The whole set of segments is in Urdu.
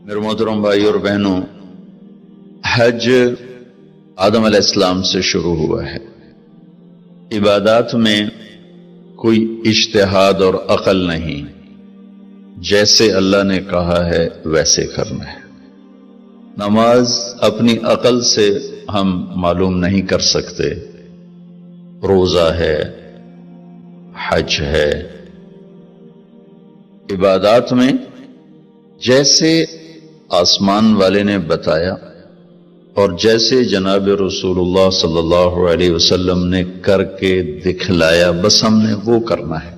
میرے محترم بھائی اور بہنوں، حج آدم علیہ السلام سے شروع ہوا ہے۔ عبادات میں کوئی اجتہاد اور عقل نہیں، جیسے اللہ نے کہا ہے ویسے کرنا ہے۔ نماز اپنی عقل سے ہم معلوم نہیں کر سکتے، روزہ ہے، حج ہے۔ عبادات میں جیسے آسمان والے نے بتایا اور جیسے جناب رسول اللہ صلی اللہ علیہ وسلم نے کر کے دکھلایا، بس ہم نے وہ کرنا ہے۔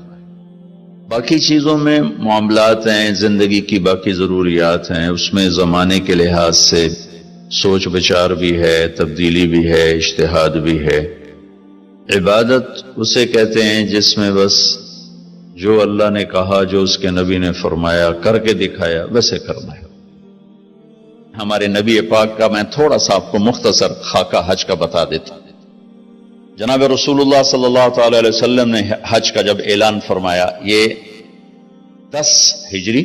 باقی چیزوں میں معاملات ہیں، زندگی کی باقی ضروریات ہیں، اس میں زمانے کے لحاظ سے سوچ بچار بھی ہے، تبدیلی بھی ہے، اجتہاد بھی ہے۔ عبادت اسے کہتے ہیں جس میں بس جو اللہ نے کہا، جو اس کے نبی نے فرمایا، کر کے دکھایا، ویسے کرنا ہے۔ ہمارے نبی پاک کا میں تھوڑا سا آپ کو مختصر خاکہ حج کا بتا دیتا ہوں۔ جناب رسول اللہ صلی اللہ تعالی علیہ وسلم نے حج کا جب اعلان فرمایا، یہ 10 ہجری،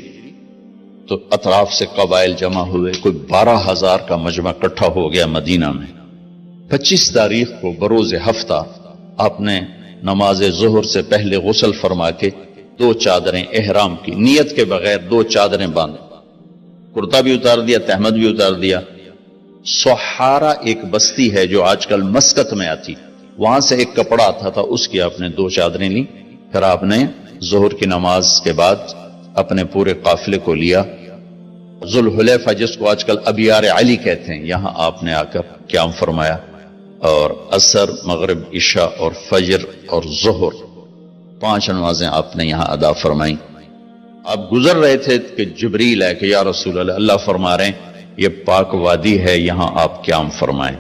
تو اطراف سے قبائل جمع ہوئے، کوئی 12,000 کا مجمع اکٹھا ہو گیا مدینہ میں۔ 25 تاریخ کو بروز ہفتہ آپ نے نماز ظہر سے پہلے غسل فرما کے 2 چادریں احرام کی نیت کے بغیر 2 چادریں باندھ، کرتا بھی اتار دیا، تہمد بھی اتار دیا۔ سحارا ایک بستی ہے جو آج کل مسقط میں آتی، وہاں سے ایک کپڑا آتا تھا، اس کی آپ نے 2 چادریں لی۔ پھر آپ نے ظہر کی نماز کے بعد اپنے پورے قافلے کو لیا، ذوالحلیفہ جس کو آج کل ابیار علی کہتے ہیں، یہاں آپ نے آ کر قیام فرمایا، اور عصر، مغرب، عشاء اور فجر اور ظہر 5 نمازیں آپ نے یہاں ادا فرمائیں۔ آپ گزر رہے تھے کہ جبریل ہے کہ یا رسول اللہ، اللہ فرما رہے ہیں یہ پاک وادی ہے، یہاں آپ قیام فرمائیں۔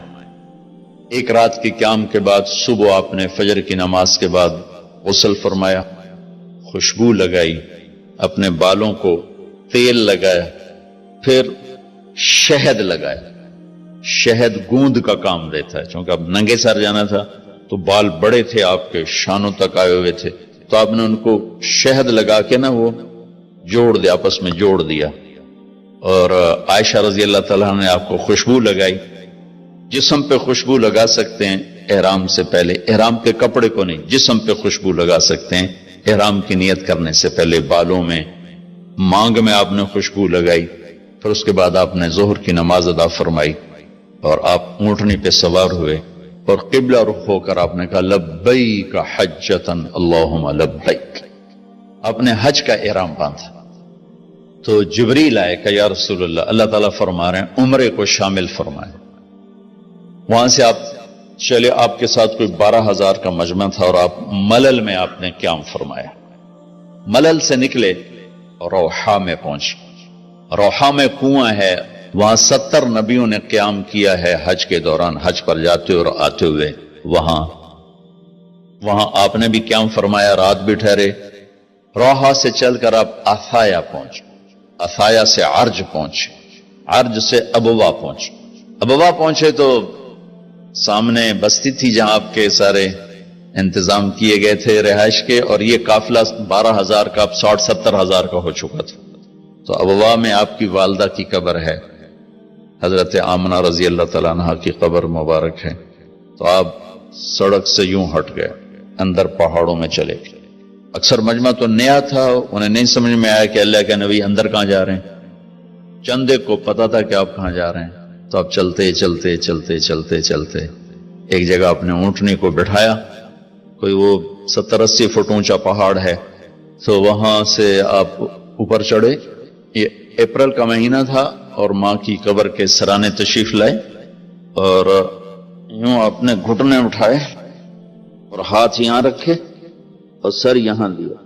ایک رات کی قیام کے بعد صبح آپ نے فجر کی نماز کے بعد غسل فرمایا، خوشبو لگائی، اپنے بالوں کو تیل لگایا، پھر شہد لگایا۔ شہد گوند کا کام دیتا ہے، چونکہ اب ننگے سر جانا تھا تو بال بڑے تھے، آپ کے شانوں تک آئے ہوئے تھے، تو آپ نے ان کو شہد لگا کے نا وہ جوڑ دیا، آپس میں جوڑ دیا۔ اور عائشہ رضی اللہ تعالیٰ نے آپ کو خوشبو لگائی۔ جسم پہ خوشبو لگا سکتے ہیں احرام سے پہلے، احرام کے کپڑے کو نہیں، جسم پہ خوشبو لگا سکتے ہیں احرام کی نیت کرنے سے پہلے۔ بالوں میں، مانگ میں آپ نے خوشبو لگائی۔ پھر اس کے بعد آپ نے ظہر کی نماز ادا فرمائی اور آپ اونٹنی پہ سوار ہوئے اور قبلہ رخ ہو کر آپ نے کہا لبیک حجۃ اللہم لبیک۔ آپ نے حج کا احرام باندھا تو جبریل آئے کہ یا رسول اللہ، اللہ تعالیٰ فرما رہے ہیں عمرے کو شامل فرمائے۔ وہاں سے آپ چلے، آپ کے ساتھ کوئی 12,000 کا مجمع تھا، اور آپ ملل میں آپ نے قیام فرمایا۔ ملل سے نکلے اور روحا میں پہنچے۔ روحا میں کنواں ہے، وہاں 70 نبیوں نے قیام کیا ہے حج کے دوران، حج پر جاتے اور آتے ہوئے۔ وہاں آپ نے بھی قیام فرمایا، رات بھی ٹھہرے۔ روحا سے چل کر آپ افایا پہنچے، افایا سے عرج پہنچے، عرج سے ابوا پہنچے۔ ابوا پہنچے تو سامنے بستی تھی جہاں آپ کے سارے انتظام کیے گئے تھے رہائش کے، اور یہ قافلہ 12,000 کا اب 60-70,000 کا ہو چکا تھا۔ تو ابوا میں آپ کی والدہ کی قبر ہے، حضرت آمنہ رضی اللہ تعالیٰ عنہ کی قبر مبارک ہے۔ تو آپ سڑک سے یوں ہٹ گئے، اندر پہاڑوں میں چلے گئے۔ اکثر مجمع تو نیا تھا، انہیں نہیں سمجھ میں آیا کہ اللہ کے نبی اندر کہاں جا رہے ہیں۔ چندے کو پتا تھا کہ آپ کہاں جا رہے ہیں، تو آپ چلتے چلتے چلتے چلتے چلتے ایک جگہ آپ نے اونٹنی کو بٹھایا، کوئی وہ 70-80 فٹ اونچا پہاڑ ہے، تو وہاں سے آپ اوپر چڑھے۔ یہ اپریل کا مہینہ تھا اور ماں کی قبر کے سرانے تشریف لائے، اور یوں آپ نے گھٹنے اٹھائے اور ہاتھ یہاں رکھے اور سر یہاں لیا،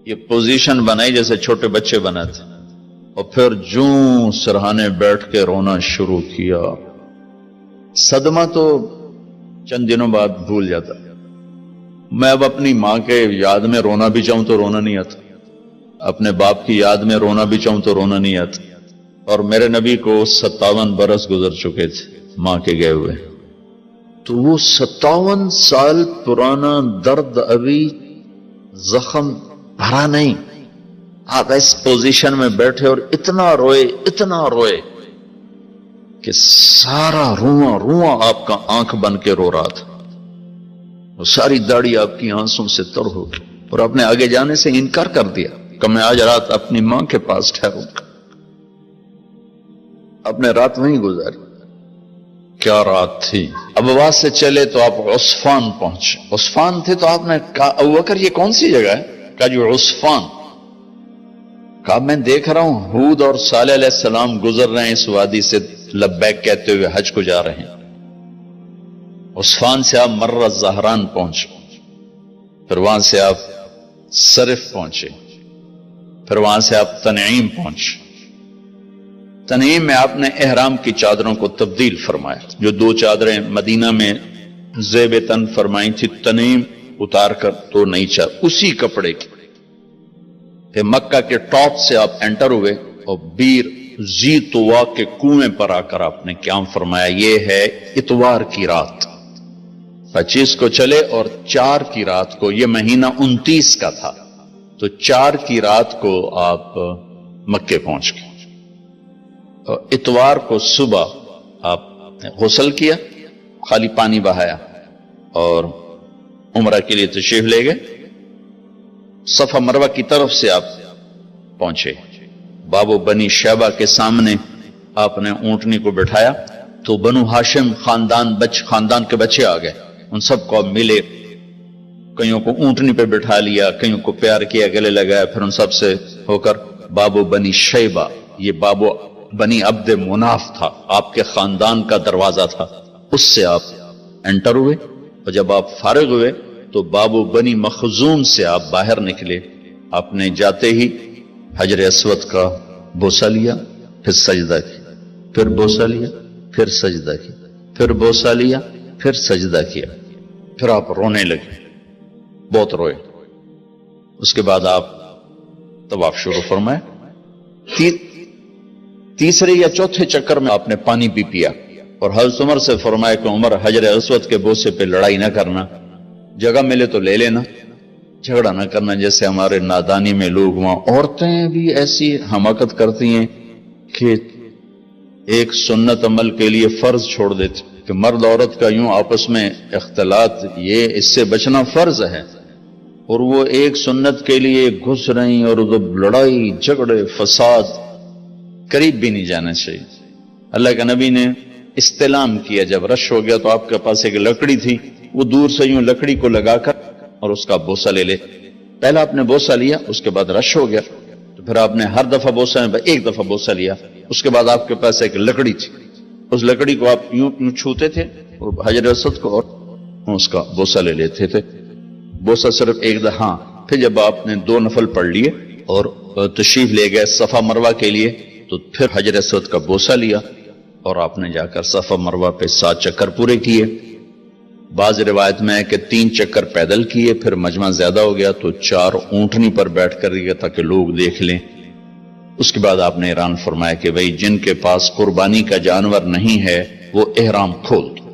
یہ پوزیشن بنائی جیسے چھوٹے بچے بناتے، اور پھر جوں سرہانے بیٹھ کے رونا شروع کیا۔ صدمہ تو چند دنوں بعد بھول جاتا، میں اب اپنی ماں کے یاد میں رونا بھی چاہوں تو رونا نہیں آتا، اپنے باپ کی یاد میں رونا بھی چاہوں تو رونا نہیں آتا۔ اور میرے نبی کو 57 برس گزر چکے تھے ماں کے گئے ہوئے، تو وہ 57 سال پرانا درد ابھی زخم بھرا نہیں، آپ اس پوزیشن میں بیٹھے اور اتنا روئے کہ سارا رواں آپ کا آنکھ بن کے رو رہا تھا، وہ ساری داڑھی آپ کی آنسوں سے تر ہو گئی، اور آپ نے آگے جانے سے انکار کر دیا کہ میں آج رات اپنی ماں کے پاس ٹھہروں گا۔ آپ نے رات وہیں گزاری۔ کیا رات تھی! ابواس سے چلے تو آپ عصفان پہنچے، عصفان تھے تو آپ نے کہا ابوبکر یہ کون سی جگہ ہے؟ کہا جو عصفان۔ کہا میں دیکھ رہا ہوں ہود اور صالح علیہ السلام گزر رہے ہیں اس وادی سے، لبیک کہتے ہوئے حج کو جا رہے ہیں۔ عصفان سے آپ مرہ زہران پہنچے، پھر وہاں سے آپ صرف پہنچے، پھر وہاں سے آپ تنعیم پہنچے۔ تنعیم میں آپ نے احرام کی چادروں کو تبدیل فرمایا، جو 2 چادریں مدینہ میں زیب تن فرمائی تھی، تنعیم اتار کر 2 نئی چادر اسی کپڑے کی۔ پھر مکہ کے ٹاپ سے آپ انٹر ہوئے اور بیر زی طوا کے کنویں پر آ کر آپ نے قیام فرمایا۔ یہ ہے اتوار کی رات، 25 کو چلے اور 4 کی رات کو، یہ مہینہ 29 کا تھا، تو 4 کی رات کو آپ مکے پہنچ گئے۔ اور اتوار کو صبح آپ نے غسل کیا، خالی پانی بہایا اور عمرہ کے لیے تشریف لے گئے۔ صفا مروہ کی طرف سے آپ پہنچے، باب و بنی شیبہ کے سامنے آپ نے اونٹنی کو بٹھایا تو بنو ہاشم خاندان کے بچے آ گئے، ان سب کو ملے، کئیوں کو اونٹنی پہ بٹھا لیا، کئیوں کو پیار کیا، گلے لگایا، پھر ان سب سے ہو کر باب و بنی شیبہ، یہ باب و بنی عبد مناف تھا، آپ کے خاندان کا دروازہ تھا، اس سے آپ انٹر ہوئے، اور جب آپ فارغ ہوئے تو باب و بنی مخزوم سے آپ باہر نکلے۔ آپ نے جاتے ہی حجر اسود کا بوسہ لیا، پھر سجدہ کیا، پھر بوسہ لیا، پھر سجدہ کیا، پھر بوسہ لیا، پھر سجدہ کیا، پھر آپ رونے لگے، بہت روئے۔ اس کے بعد آپ طواف شروع فرمائے۔ تیسرے یا چوتھے چکر میں آپ نے پانی بھی پیا، اور حضرت عمر سے فرمایا کہ عمر حجر اسود کے بوسے پہ لڑائی نہ کرنا، جگہ ملے تو لے لینا، جھگڑا نہ کرنا، جیسے ہمارے نادانی میں لوگ وہاں عورتیں بھی ایسی حماقت کرتی ہیں کہ ایک سنت عمل کے لیے فرض چھوڑ دیتے کہ مرد عورت کا یوں آپس میں اختلاط، یہ اس سے بچنا فرض ہے، اور وہ ایک سنت کے لیے گھس رہی، اور لڑائی جھگڑے فساد، قریب بھی نہیں جانا چاہیے۔ اللہ کے نبی نے استلام کیا، جب رش ہو گیا تو آپ کے پاس ایک لکڑی تھی، وہ دور سے یوں لکڑی کو لگا کر اور اس کا بوسہ لے لے۔ پہلا آپ نے بوسہ لیا، اس کے بعد رش ہو گیا تو پھر آپ نے ہر دفعہ بوسہ میں ایک دفعہ بوسہ لیا، اس کے بعد آپ کے پاس ایک لکڑی تھی، اس لکڑی کو آپ یوں چھوتے تھے اور حجر اسود کو، اور اس کا بوسہ لے لیتے تھے۔ بوسہ صرف ایک دفعہ، پھر جب آپ نے 2 نفل پڑھ لیے اور تشریف لے گئے صفا مروہ کے لیے، تو پھر حجر اسود کا بوسہ لیا اور آپ نے جا کر صفا مروہ پہ 7 چکر پورے کیے۔ بعض روایت میں ہے کہ 3 چکر پیدل کیے، پھر مجمع زیادہ ہو گیا تو 4 اونٹنی پر بیٹھ کر گیا تاکہ لوگ دیکھ لیں۔ اس کے بعد آپ نے اعلان فرمایا کہ بھئی جن کے پاس قربانی کا جانور نہیں ہے وہ احرام کھول دو۔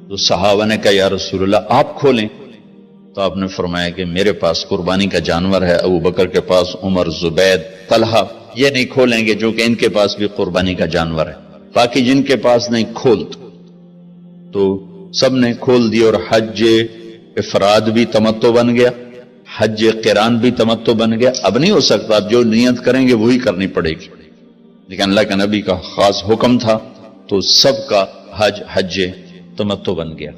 تو صحابہ نے کہا یا رسول اللہ آپ کھولیں، تو آپ نے فرمایا کہ میرے پاس قربانی کا جانور ہے، ابو بکر کے پاس، عمر، زبید، طلحہ یہ نہیں کھولیں گے جو کہ ان کے پاس بھی قربانی کا جانور ہے، باقی جن کے پاس نہیں کھول دو۔ تو سب نے کھول دی، اور حج افراد بھی تمتع بن گیا، حج قران بھی تمتع بن گیا۔ اب نہیں ہو سکتا، اب جو نیت کریں گے وہی کرنی پڑے گی، لیکن اللہ کے نبی کا خاص حکم تھا تو سب کا حج تمتع بن گیا۔